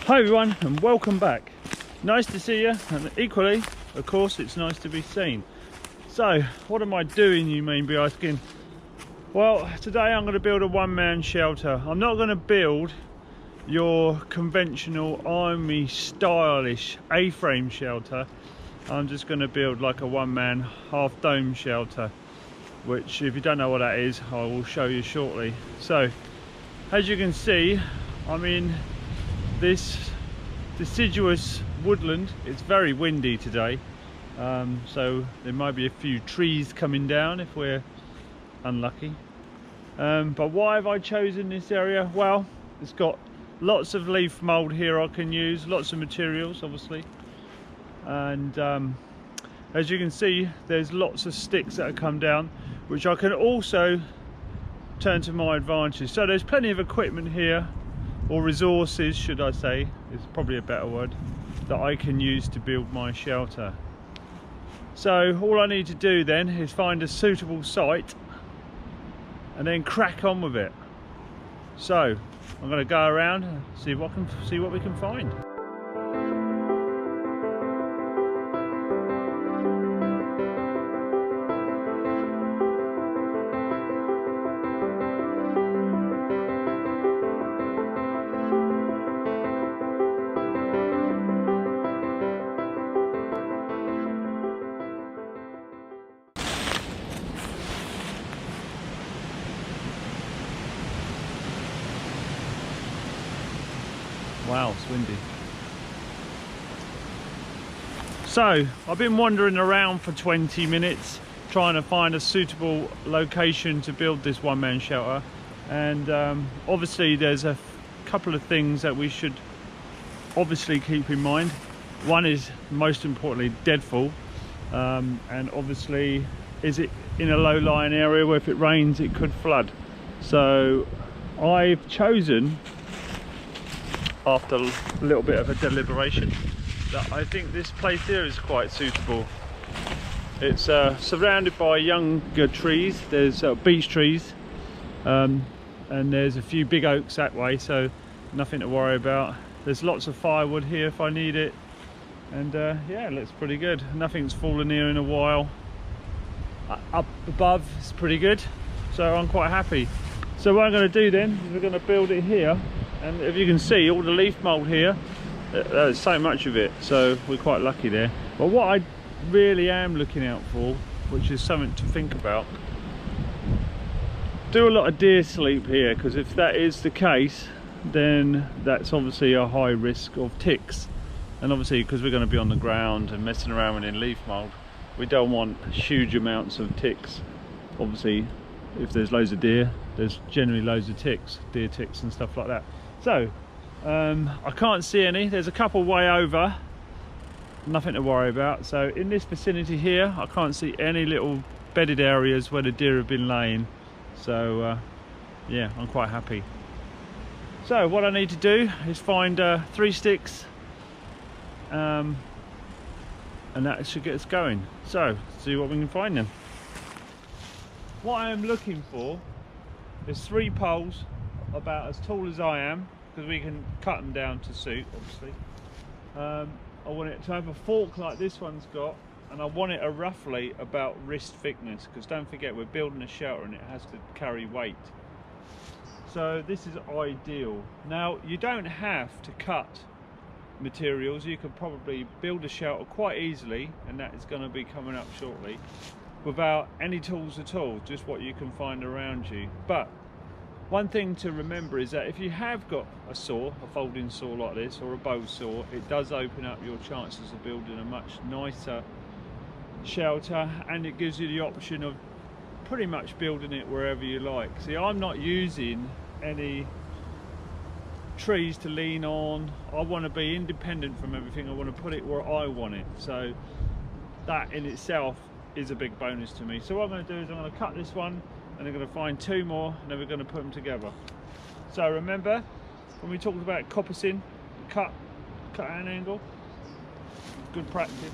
Hi everyone and welcome back. Nice to see you, and equally, of course, it's nice to be seen. So, what am I doing, you may be asking? Well, today I'm going to build a one-man shelter. I'm not going to build your conventional army stylish A-frame shelter. I'm just going to build like a one-man half-dome shelter, which, if you don't know what that is, I will show you shortly. So, as you can see, I'm in this deciduous woodland. It's very windy today, so there might be a few trees coming down if we're unlucky. But why have I chosen this area? Well, it's got lots of leaf mold here I can use, lots of materials obviously, and as you can see, there's lots of sticks that have come down which I can also turn to my advantage. So there's plenty of equipment here, or resources should I say, is probably a better word, that I can use to build my shelter. So all I need to do then is find a suitable site and then crack on with it. So I'm going to go around and see what we can find. Wow, it's windy. So, I've been wandering around for 20 minutes trying to find a suitable location to build this one-man shelter, and obviously there's a couple of things that we should obviously keep in mind. One is, most importantly, deadfall, and obviously is it in a low-lying area where if it rains it could flood. So I've chosen, after a little bit of a deliberation, that I think this place here is quite suitable. It's surrounded by younger trees. There's beech trees, and there's a few big oaks that way, so nothing to worry about. There's lots of firewood here if I need it, and yeah, it looks pretty good. Nothing's fallen here in a while. Up above it's pretty good, so I'm quite happy. So what I'm going to do then is we're going to build it here. And if you can see, all the leaf mold here, there's so much of it, so we're quite lucky there. But what I really am looking out for, which is something to think about, do a lot of deer sleep here, because if that is the case, then that's obviously a high risk of ticks. And obviously, because we're going to be on the ground and messing around in leaf mold, we don't want huge amounts of ticks. Obviously, if there's loads of deer, there's generally loads of ticks, deer ticks and stuff like that. So I can't see any. There's a couple way over, nothing to worry about. So in this vicinity here, I can't see any little bedded areas where the deer have been laying. So yeah, I'm quite happy. So what I need to do is find 3 sticks, and that should get us going. So see what we can find then. What I am looking for is 3 poles about as tall as I am, because we can cut them down to suit obviously. I want it to have a fork like this one's got, and I want it roughly about wrist thickness, because don't forget we're building a shelter and it has to carry weight. So this is ideal. Now you don't have to cut materials, you could probably build a shelter quite easily, and that is going to be coming up shortly, without any tools at all, just what you can find around you. But one thing to remember is that if you have got a saw, a folding saw like this, or a bow saw, it does open up your chances of building a much nicer shelter, and it gives you the option of pretty much building it wherever you like. See, I'm not using any trees to lean on. I want to be independent from everything. I want to put it where I want it. So that in itself is a big bonus to me. So what I'm going to do is I'm going to cut this one, and I'm going to find 2 more, and then we're going to put them together. So remember when we talked about coppicing, cut at an angle, good practice.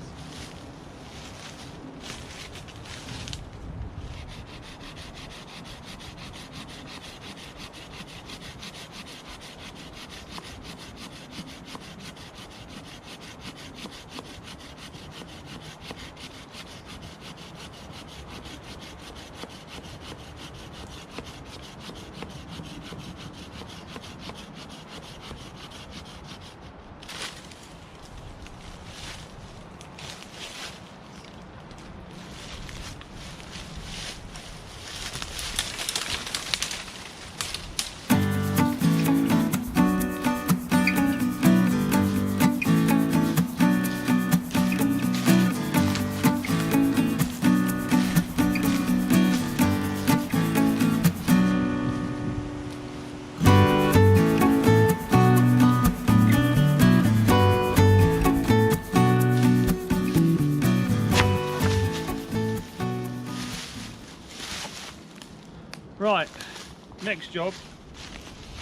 next job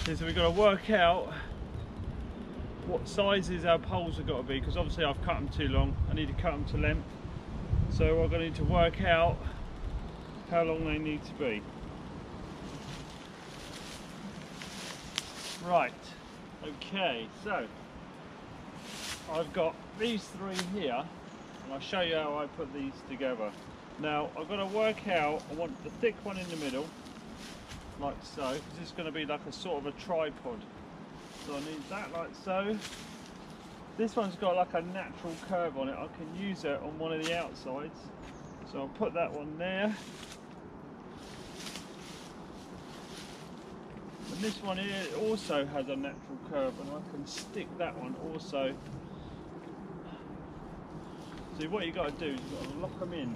is we've got to work out what sizes our poles have got to be, because obviously I've cut them too long. I need to cut them to length, so I'm going to need to work out how long they need to be. Right, okay, so I've got these three here, and I'll show you how I put these together. Now I've got to work out, I want the thick one in the middle, like so, because this is going to be like a sort of a tripod. So I need that like so. This one's got like a natural curve on it. I can use it on one of the outsides. So I'll put that one there. And this one here also has a natural curve, and I can stick that one also. So what you got to do is you've got to lock them in.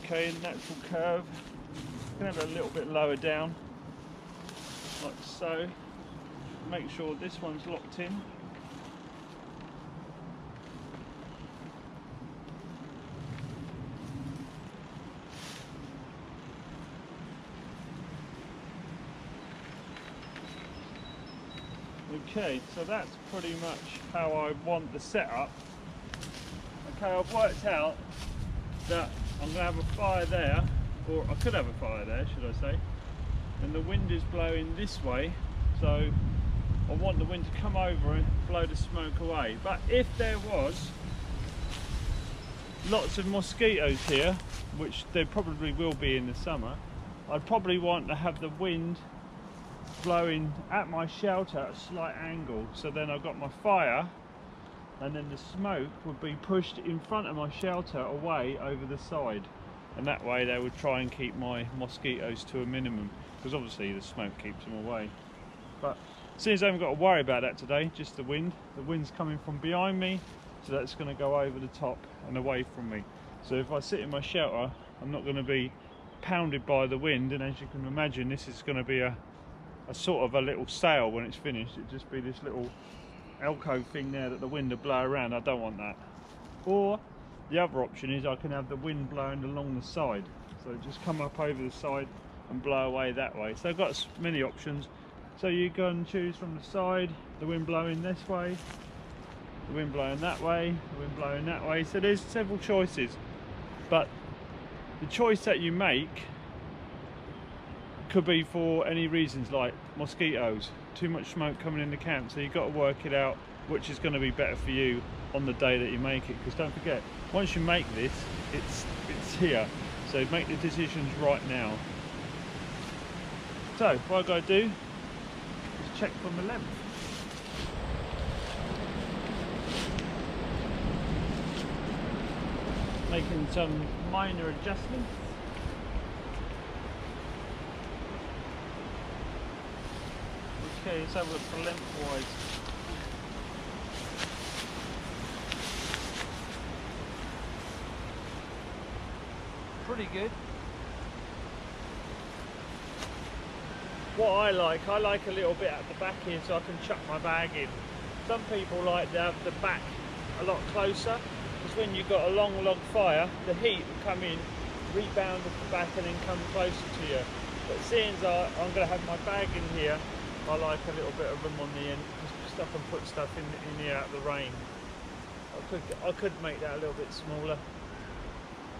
Okay, natural curve. You can have it a little bit lower down, like so. Make sure this one's locked in. Okay, so that's pretty much how I want the setup. Okay, I've worked out that I'm going to have a fire there, or I could have a fire there, should I say, and the wind is blowing this way, so I want the wind to come over and blow the smoke away. But if there was lots of mosquitoes here, which there probably will be in the summer, I'd probably want to have the wind blowing at my shelter at a slight angle, so then I've got my fire, and then the smoke would be pushed in front of my shelter away over the side, and that way they would try and keep my mosquitoes to a minimum, because obviously the smoke keeps them away. But since I haven't got to worry about that today, just the wind's coming from behind me, so that's going to go over the top and away from me. So if I sit in my shelter, I'm not going to be pounded by the wind, and as you can imagine, this is going to be a sort of a little sail when it's finished. It'd just be this little alcove thing there that the wind will blow around. I don't want that. Or the other option is I can have the wind blowing along the side, so just come up over the side and blow away that way. So I've got many options, so you can choose from the side, the wind blowing this way, the wind blowing that way, the wind blowing that way. So there's several choices, but the choice that you make could be for any reasons, like mosquitoes, too much smoke coming in the camp. So you've got to work it out which is going to be better for you on the day that you make it, because don't forget, once you make this, it's here, so make the decisions right now. So what I've got to do is check from the length. Making some minor adjustments. Okay, let's have a look for lengthwise. Pretty good. What I like a little bit at the back here, so I can chuck my bag in. Some people like to have the back a lot closer, because when you've got a long log fire, the heat will come in, rebound at the back and then come closer to you. But seeing as I'm going to have my bag in here, I like a little bit of room on the end, just stuff and put stuff in here out of the rain. I could make that a little bit smaller,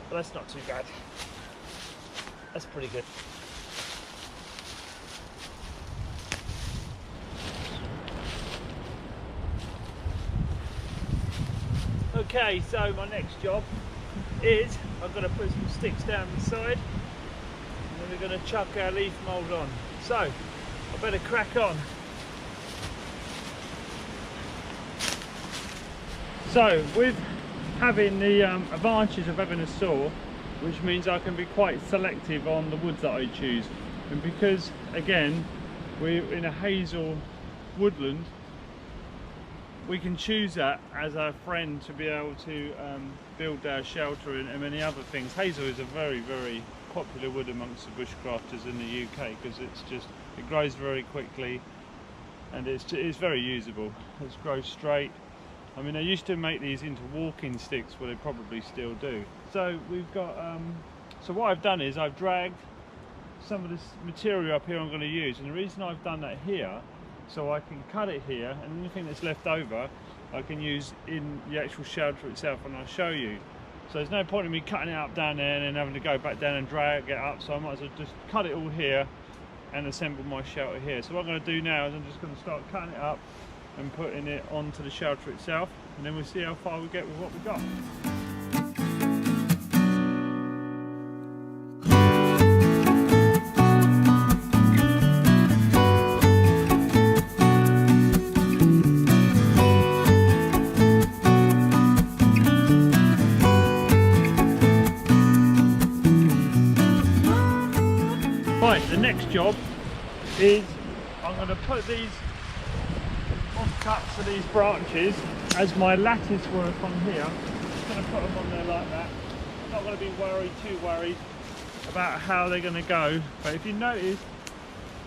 but that's not too bad. That's pretty good. Okay, so my next job is I'm going to put some sticks down the side, and then we're going to chuck our leaf mould on. So I better crack on. So with having the advantages of having a saw, which means I can be quite selective on the woods that I choose, and because again we're in a hazel woodland, we can choose that as our friend to be able to build our shelter and many other things. Hazel is a very, very popular wood amongst the bushcrafters in the UK, because it grows very quickly, and it's very usable. It grows straight. I mean, they used to make these into walking sticks, well, they probably still do. So we've got, so what I've done is I've dragged some of this material up here I'm going to use, and the reason I've done that here, so I can cut it here, and anything that's left over I can use in the actual shelter itself, and I'll show you. So there's no point in me cutting it up down there and then having to go back down and drag it up, so I might as well just cut it all here and assemble my shelter here. So what I'm going to do now is I'm just going to start cutting it up and putting it onto the shelter itself, and then we'll see how far we get with what we've got. Right, the next job is I'm going to put these offcuts of these branches as my lattice work on here. I'm just going to put them on there like that. I'm not going to be too worried about how they're going to go, but if you notice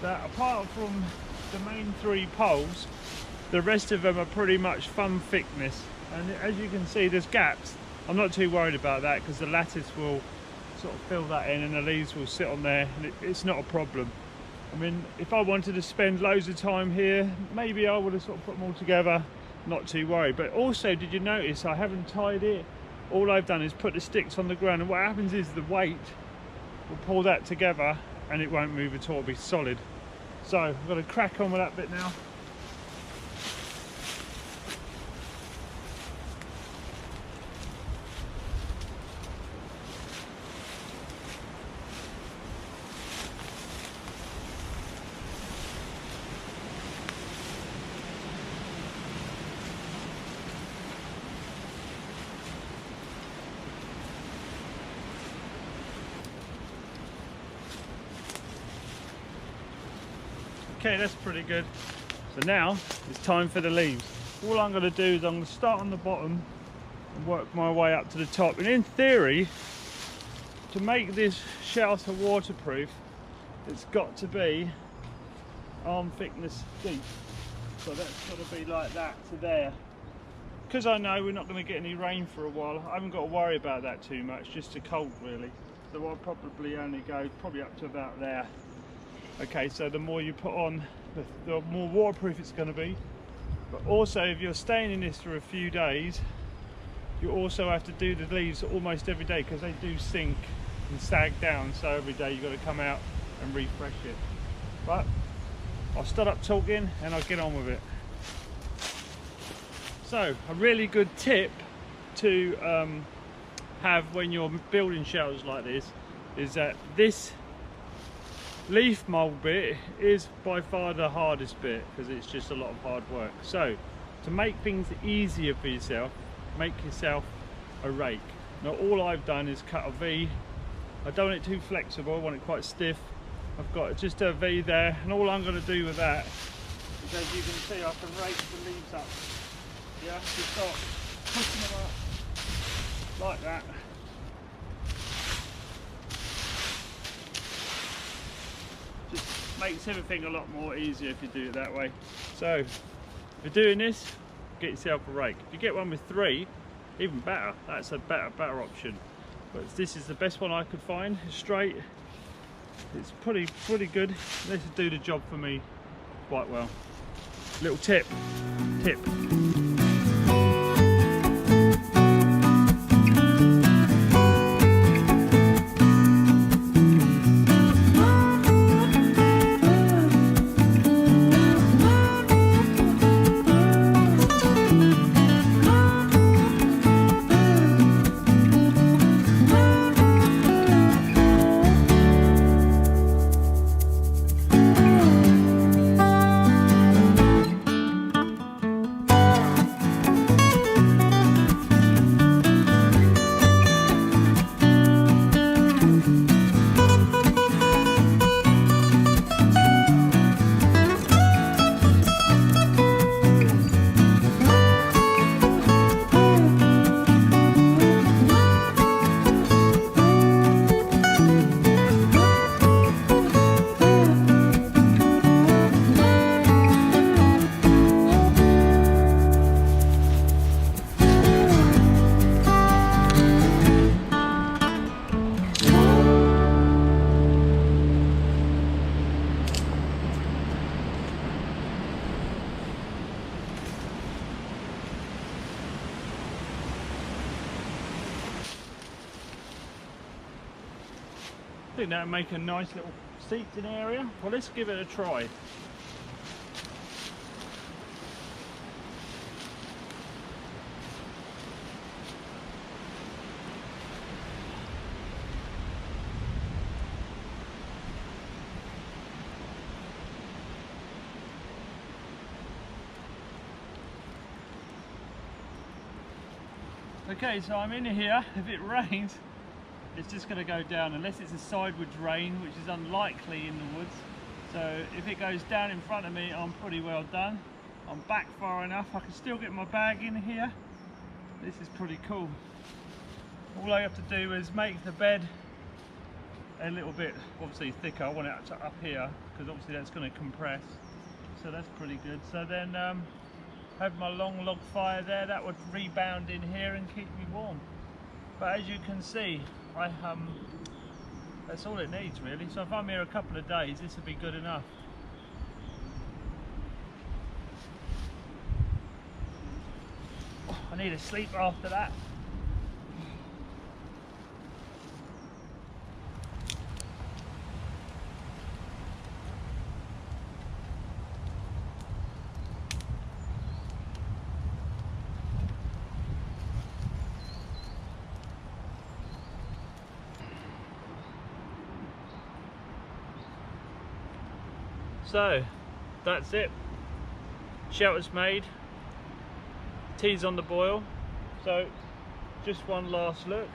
that apart from the main 3 poles, the rest of them are pretty much thumb thickness, and as you can see there's gaps. I'm not too worried about that because the lattice will sort of fill that in and the leaves will sit on there, and it's not a problem. I mean, if I wanted to spend loads of time here, maybe I would have sort of put them all together, not too worried. But also, did you notice I haven't tied it? All I've done is put the sticks on the ground, and what happens is the weight will pull that together and it won't move at all, it'll be solid. So I've got to crack on with that bit now. Okay, that's pretty good. So now it's time for the leaves. All I'm going to do is I'm going to start on the bottom and work my way up to the top. And in theory, to make this shelter waterproof, it's got to be arm thickness deep. So that's got to be like that to there. Because I know we're not going to get any rain for a while, I haven't got to worry about that too much, just the cold really. So I'll probably only go probably up to about there. Okay, so the more you put on, the more waterproof it's going to be. But also, if you're staying in this for a few days, you also have to do the leaves almost every day because they do sink and sag down. So every day you've got to come out and refresh it. But I'll start up talking and I'll get on with it. So a really good tip to have when you're building shelters like this is that this leaf mold bit is by far the hardest bit because it's just a lot of hard work. So to make things easier for yourself, make yourself a rake. Now all I've done is cut a V. I don't want it too flexible, I want it quite stiff. I've got just a V there, and all I'm going to do with that is, as you can see, I can rake the leaves up. Yeah, just start pushing them up like that. Just makes everything a lot more easier if you do it that way. So if you're doing this, get yourself a rake. If you get one with 3, even better. That's a better option. But this is the best one I could find. It's straight. It's pretty good. This will do the job for me quite well. Little tip. I think that would make a nice little seating area. Well, let's give it a try. Okay, so I'm in here. If it rains, it's just going to go down, unless it's a sideways rain, which is unlikely in the woods. So if it goes down in front of me, I'm pretty well done. I'm back far enough. I can still get my bag in here. This is pretty cool. All I have to do is make the bed a little bit, obviously thicker. I want it up here, because obviously that's going to compress. So that's pretty good. So then have my long log fire there. That would rebound in here and keep me warm. But as you can see, that's all it needs really. So if I'm here a couple of days, this would be good enough. I need a sleep after that. So that's it, shelter's made, tea's on the boil. So just one last look.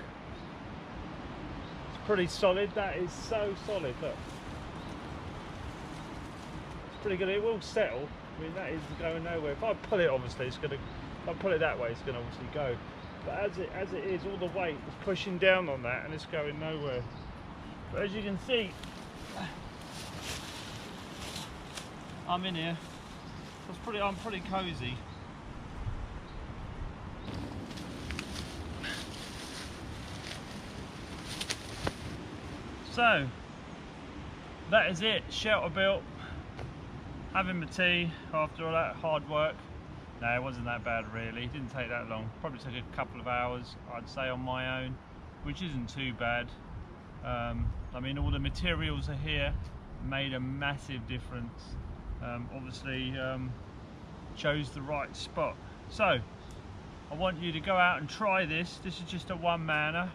It's pretty solid. That is so solid, look, it's pretty good. It will settle. I mean, that is going nowhere. If I pull it, obviously it's gonna, if I pull it that way, it's gonna obviously go, but as it is, all the weight is pushing down on that and it's going nowhere. But as you can see, I'm in here. I'm pretty cozy. So that is it. Shelter built. Having my tea after all that hard work. No, it wasn't that bad really. It didn't take that long. Probably took a couple of hours, I'd say, on my own, which isn't too bad. I mean, all the materials are here. Made a massive difference. Obviously chose the right spot. So I want you to go out and try this. This is just a one-manner.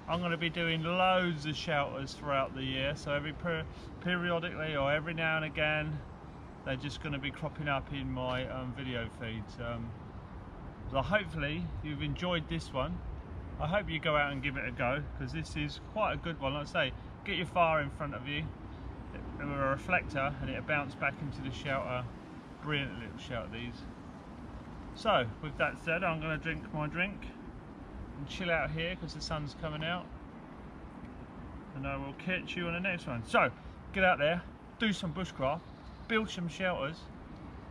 I'm going to be doing loads of shelters throughout the year, so periodically or every now and again they're just going to be cropping up in my video feeds. So hopefully you've enjoyed this one. I hope you go out and give it a go, because this is quite a good one. Like I say, get your fire in front of you with a reflector and it'll bounce back into the shelter. Brilliant little shelter, these. So with that said, I'm going to drink my drink and chill out here because the sun's coming out, and I will catch you on the next one. So get out there, do some bushcraft, build some shelters,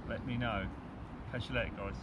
let me know. Catch you later, guys.